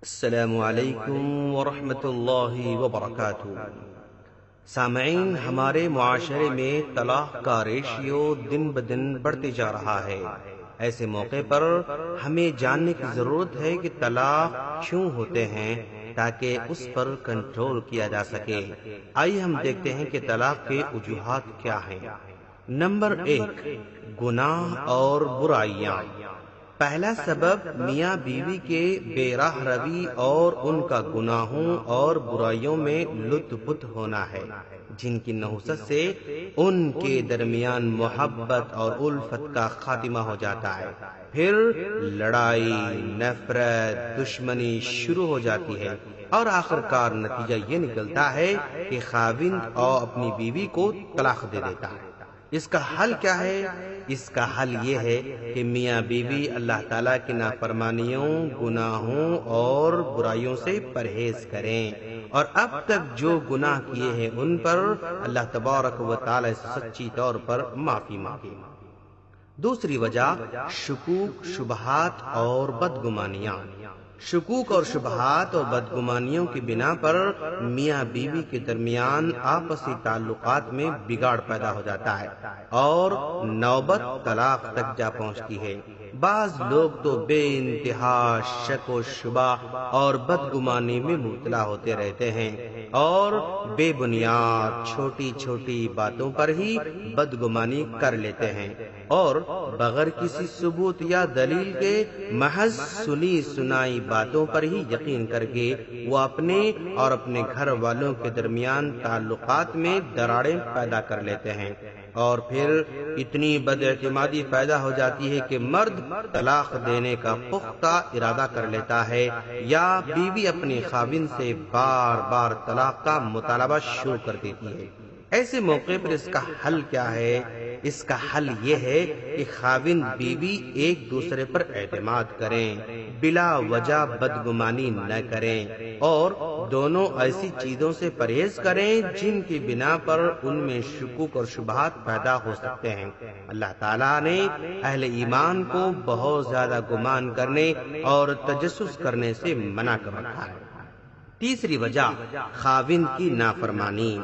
السلام علیکم ورحمۃ اللہ وبرکاتہ۔ سامعین، ہمارے معاشرے میں طلاق کا ریشیو دن بدن بڑھتے جا رہا ہے۔ ایسے موقع پر ہمیں جاننے کی ضرورت ہے کہ طلاق کیوں ہوتے ہیں تاکہ اس پر کنٹرول کیا جا سکے۔ آئیے ہم دیکھتے ہیں کہ طلاق کے وجوہات کیا ہیں۔ نمبر 1، گناہ اور برائیاں۔ پہلا سبب میاں بیوی کے بے راہ روی اور ان کا گناہوں اور برائیوں میں لت پت ہونا ہے، جن کی نحوست سے ان کے درمیان محبت اور الفت کا خاتمہ ہو جاتا ہے۔ پھر لڑائی، نفرت، دشمنی شروع ہو جاتی ہے اور آخرکار نتیجہ یہ نکلتا ہے کہ خاوند اور اپنی بیوی کو طلاق دے دیتا ہے۔ اس کا حل کیا ہے؟ اس کا حل یہ ہے کہ میاں بیوی اللہ تعالیٰ کی نافرمانیوں، گناہوں اور برائیوں سے پرہیز کریں اور اب تک جو گناہ کیے ہیں ان پر اللہ تبارک و تعالیٰ سے سچی طور پر معافی مانگیں۔ دوسری وجہ، شکوک، شبہات اور بدگمانیاں۔ شکوک اور شبہات اور بدگمانیوں کی بنا پر میاں بیوی کے درمیان آپسی تعلقات میں بگاڑ پیدا ہو جاتا ہے اور نوبت طلاق تک جا پہنچتی ہے۔ بعض لوگ تو بے انتہا شک و شبہ اور بدگمانی میں مبتلا ہوتے رہتے ہیں اور بے بنیاد چھوٹی چھوٹی باتوں پر ہی بدگمانی کر لیتے ہیں اور بغیر کسی ثبوت یا دلیل کے محض سنی سنائی باتوں پر ہی یقین کر کے وہ اپنے اور اپنے گھر والوں کے درمیان تعلقات میں دراڑیں پیدا کر لیتے ہیں اور پھر اتنی بد اعتمادی پیدا ہو جاتی ہے کہ مرد طلاق دینے کا پختہ ارادہ کر لیتا ہے یا بیوی اپنے خاوند سے بار بار طلاق کا مطالبہ شروع کر دیتی ہے۔ ایسے موقع پر اس کا حل کیا ہے؟ اس کا حل یہ ہے کہ خاوند بیوی ایک دوسرے پر اعتماد کریں، بلا وجہ بدگمانی نہ کریں اور دونوں ایسی چیزوں سے پرہیز کریں جن کی بنا پر ان میں شکوک اور شبہات پیدا ہو سکتے ہیں۔ اللہ تعالیٰ نے اہل ایمان کو بہت زیادہ گمان کرنے اور تجسس کرنے سے منع کر رکھا ہے۔ تیسری وجہ، خاوند کی نافرمانی۔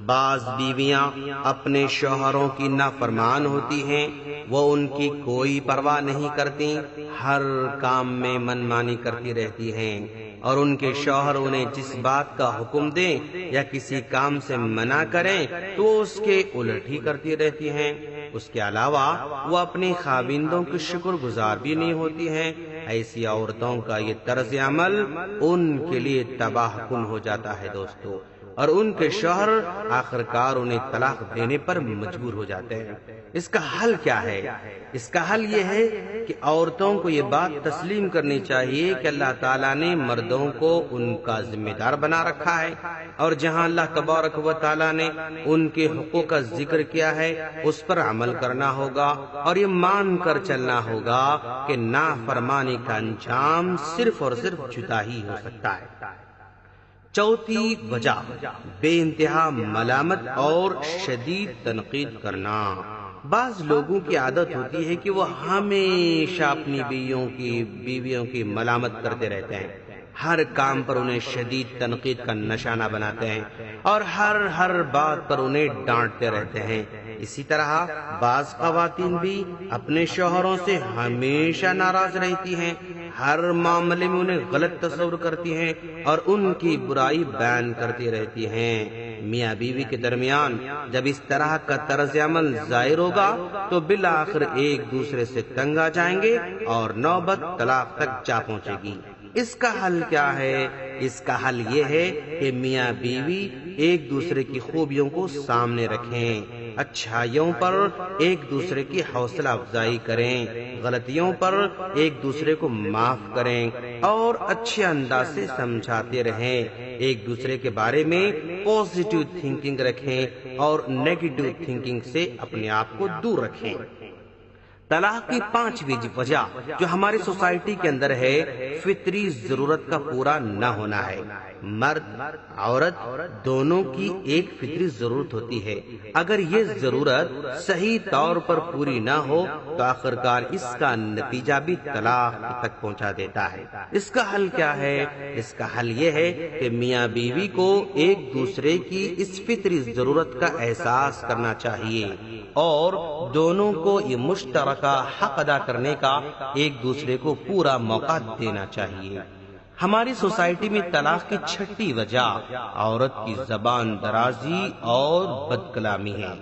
بعض بیویاں اپنے شوہروں کی نافرمان ہوتی ہیں، وہ ان کی کوئی پرواہ نہیں کرتی، ہر کام میں منمانی کرتی رہتی ہیں اور ان کے شوہر انہیں جس بات کا حکم دیں یا کسی کام سے منع کریں تو اس کے الٹ ہی کرتی رہتی ہیں۔ اس کے علاوہ وہ اپنے خاوندوں کی شکر گزار بھی نہیں ہوتی ہیں۔ ایسی عورتوں کا یہ طرز عمل ان کے لیے تباہ کن ہو جاتا ہے دوستو، اور ان کے شوہر آخرکار انہیں طلاق دینے پر مجبور ہو جاتے ہیں۔ اس کا حل کیا ہے؟ اس کا حل یہ ہے کہ عورتوں کو یہ بات تسلیم کرنی چاہیے کہ اللہ تعالیٰ نے مردوں کو ان کا ذمہ دار بنا رکھا ہے اور جہاں اللہ تبارک و تعالیٰ نے ان کے حقوق کا ذکر کیا ہے اس پر عمل کرنا ہوگا اور یہ مان کر چلنا ہوگا کہ نافرمانی کا انجام صرف اور صرف جدا ہی ہو سکتا ہے۔ چوتھی وجہ، بے انتہا ملامت اور شدید تنقید کرنا۔ بعض لوگوں کی عادت ہوتی ہے کہ وہ ہمیشہ اپنی بیویوں کی ملامت کرتے رہتے ہیں، ہر کام پر انہیں شدید تنقید کا نشانہ بناتے ہیں اور ہر بات پر انہیں ڈانٹتے رہتے ہیں۔ اسی طرح بعض خواتین بھی اپنے شوہروں سے ہمیشہ ناراض رہتی ہیں، ہر معاملے میں انہیں غلط تصور کرتی ہیں اور ان کی برائی بیان کرتی رہتی ہیں۔ میاں بیوی کے درمیان جب اس طرح کا طرز عمل ظاہر ہوگا تو بالآخر ایک دوسرے سے تنگ آ جائیں گے اور نوبت طلاق تک جا پہنچے گی۔ اس کا حل کیا ہے؟ اس کا حل یہ ہے کہ میاں بیوی ایک دوسرے کی خوبیوں کو سامنے رکھیں، اچھائیوں پر ایک دوسرے کی حوصلہ افزائی کریں، غلطیوں پر ایک دوسرے کو معاف کریں اور اچھے انداز سے سمجھاتے رہیں، ایک دوسرے کے بارے میں پازیٹیو تھنکنگ رکھیں اور نیگیٹو تھنکنگ سے اپنے آپ کو دور رکھیں۔ طلاق کی 5ویں وجہ جو ہماری سوسائٹی کے اندر ہے، فطری ضرورت کا پورا نہ ہونا ہے۔ مرد عورت دونوں کی ایک فطری ضرورت ہوتی ہے، اگر یہ ضرورت صحیح طور پر پوری نہ ہو تو آخرکار اس کا نتیجہ بھی طلاق تک پہنچا دیتا ہے۔ اس کا حل کیا ہے؟ اس کا حل یہ ہے کہ میاں بیوی کو ایک دوسرے کی اس فطری ضرورت کا احساس کرنا چاہیے اور دونوں کو یہ مشترکہ حق ادا کرنے کا ایک دوسرے کو پورا موقع دینا چاہیے۔ ہماری سوسائٹی میں طلاق کی 6ٹھی وجہ عورت کی زبان درازی اور بد کلامی ہے۔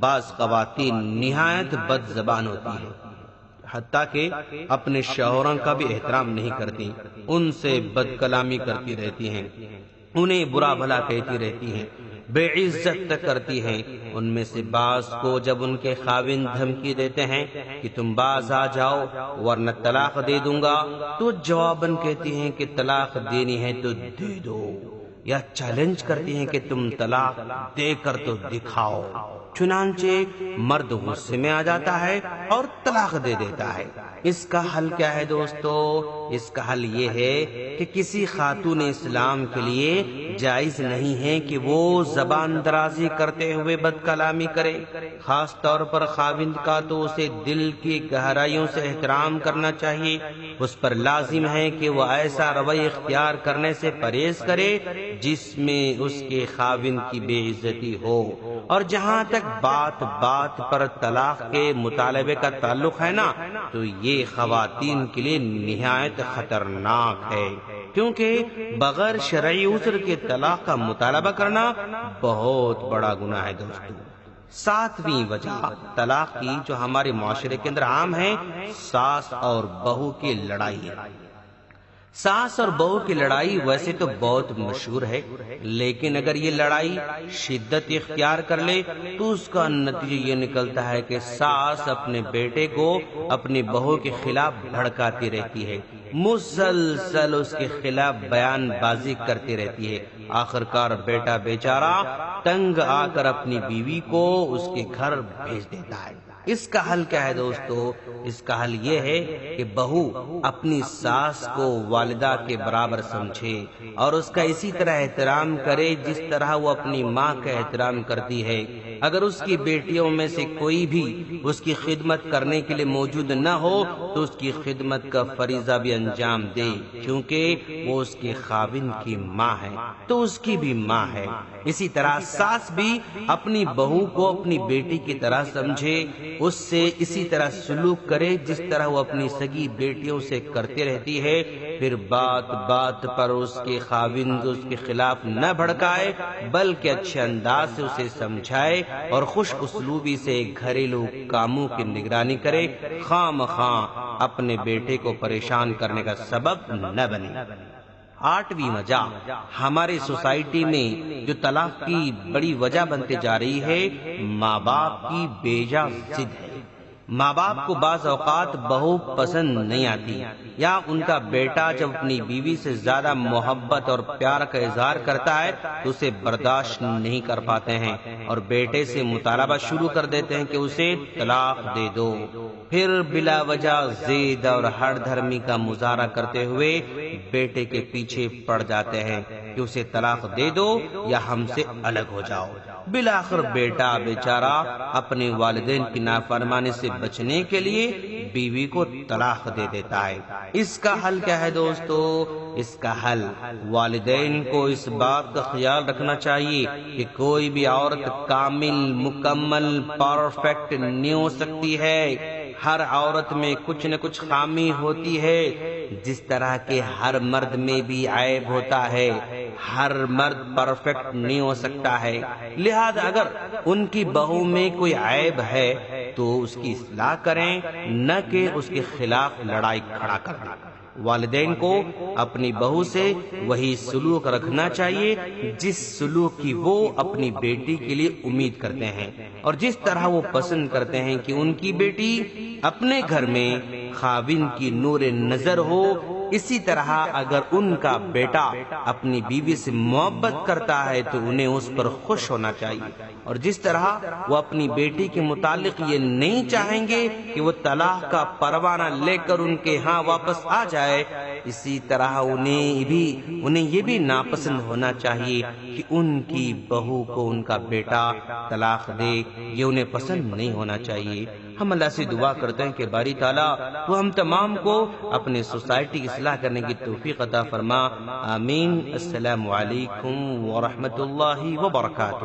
بعض خواتین نہایت بد زبان ہوتی ہیں، حتیٰ کہ اپنے شوہروں کا بھی احترام نہیں کرتی، ان سے بد کلامی کرتی رہتی ہیں، انہیں برا بھلا کہتی رہتی ہیں، بے عزت کرتی ہیں۔ ان میں سے بعض کو جب ان کے خاوند دھمکی دیتے ہیں کہ تم باز آ جاؤ ورنہ طلاق دے دوں گا، تو جواباً کہتی ہیں کہ طلاق دینی ہے تو دے دو، یا چیلنج کرتی ہیں کہ تم طلاق دے کر تو دکھاؤ۔ چنانچہ مرد غصے میں آ جاتا ہے اور طلاق دے دیتا ہے۔ اس کا حل کیا ہے دوستو؟ اس کا حل یہ ہے کہ کسی خاتون اسلام کے لیے جائز نہیں ہے کہ وہ زبان درازی کرتے ہوئے بد کلامی کرے۔ خاص طور پر خاوند کا تو اسے دل کی گہرائیوں سے احترام کرنا چاہیے۔ اس پر لازم ہے کہ وہ ایسا رویہ اختیار کرنے سے پرہیز کرے جس میں اس کے خاوند کی بے عزتی ہو۔ اور جہاں تک بات پر طلاق کے مطالبے کا تعلق ہے نا، تو یہ خواتین کے لیے نہایت خطرناک ہے، کیونکہ بغیر شرعی عذر کے طلاق کا مطالبہ کرنا بہت بڑا گناہ ہے دوستو۔ 7ویں وجہ طلاق کی جو ہمارے معاشرے کے اندر عام ہے، ساس اور بہو کی لڑائی ہے۔ ساس اور بہو کی لڑائی ویسے تو بہت مشہور ہے، لیکن اگر یہ لڑائی شدت اختیار کر لے تو اس کا نتیجہ یہ نکلتا ہے کہ ساس اپنے بیٹے کو اپنی بہو کے خلاف بھڑکاتی رہتی ہے، مسلسل اس کے خلاف بیان بازی کرتی رہتی ہے۔ آخرکار بیٹا بیچارہ تنگ آ کر اپنی بیوی کو اس کے گھر بھیج دیتا ہے۔ اس کا حل کیا ہے دوستو؟ اس کا حل یہ ہے کہ بہو اپنی ساس کو والدہ کے برابر سمجھے اور اس کا اسی طرح احترام کرے جس طرح وہ اپنی ماں کا احترام کرتی ہے۔ اگر اس کی بیٹیوں میں سے کوئی بھی اس کی خدمت کرنے کے لیے موجود نہ ہو تو اس کی خدمت کا فریضہ بھی انجام دے، کیونکہ وہ اس کے خاوند کی ماں ہے تو اس کی بھی ماں ہے۔ اسی طرح ساس بھی اپنی بہو کو اپنی بیٹی کی طرح سمجھے، اس سے اسی طرح سلوک کرے جس طرح وہ اپنی سگی بیٹیوں سے کرتی رہتی ہے۔ پھر بات پر اس کے خاوند اس کے خلاف نہ بھڑکائے بلکہ اچھے انداز سے اسے سمجھائے اور خوش اسلوبی سے گھریلو کاموں کی نگرانی کرے، خواہ مخواہ اپنے بیٹے کو پریشان کرنے کا سبب نہ بنے۔ 8ویں وجہ ہماری سوسائٹی میں جو طلاق کی بڑی وجہ بنتے جا رہی ہے، ماں باپ کی بیجا ضد ہے۔ ماں باپ کو بعض اوقات بہو پسند نہیں آتی، یا ان کا بیٹا جب اپنی بیوی سے زیادہ محبت اور پیار کا اظہار کرتا ہے تو اسے برداشت نہیں کر پاتے ہیں اور بیٹے سے مطالبہ شروع کر دیتے ہیں کہ اسے طلاق دے دو۔ پھر بلا وجہ ضد اور ہر دھرمی کا مظاہرہ کرتے ہوئے بیٹے کے پیچھے پڑ جاتے ہیں کہ اسے طلاق دے دو یا ہم سے الگ ہو جاؤ۔ بالآخر بیٹا بیچارہ اپنے والدین کی نافرمانی سے بچنے کے لیے بیوی کو طلاق دے دیتا ہے۔ اس کا حل کیا ہے دوستو؟ اس کا حل والدین کو اس بات کا خیال رکھنا چاہیے کہ کوئی بھی عورت کامل، مکمل، پرفیکٹ نہیں ہو سکتی ہے۔ ہر عورت میں کچھ نہ کچھ خامی ہوتی ہے، جس طرح کہ ہر مرد میں بھی عیب ہوتا ہے۔ ہر مرد پرفیکٹ نہیں ہو سکتا ہے، لہذا اگر ان کی بہو میں کوئی عیب ہے تو اس کی اصلاح کریں، نہ کہ اس کے خلاف لڑائی کھڑا کریں۔ والدین کو اپنی بہو سے وہی سلوک رکھنا چاہیے جس سلوک کی وہ اپنی بیٹی کے لیے امید کرتے ہیں، اور جس طرح وہ پسند کرتے ہیں کہ ان کی بیٹی اپنے گھر میں خاوند کی نور نظر ہو، اسی طرح اگر ان کا بیٹا اپنی بیوی سے محبت کرتا ہے تو انہیں اس پر خوش ہونا چاہیے، اور جس طرح وہ اپنی بیٹی کے متعلق یہ نہیں چاہیں گے کہ وہ طلاق کا پروانہ لے کر ان کے ہاں واپس آ جائے، اسی طرح انہیں یہ بھی ناپسند ہونا چاہیے کہ ان کی بہو کو ان کا بیٹا طلاق دے، یہ انہیں پسند نہیں ہونا چاہیے۔ ہم اللہ سے دعا کرتے ہیں کہ باری تعالیٰ وہ ہم تمام کو اپنے سوسائٹی کی اصلاح کرنے کی توفیق عطا فرما، آمین۔ السلام علیکم ورحمۃ اللہ وبرکاتہ۔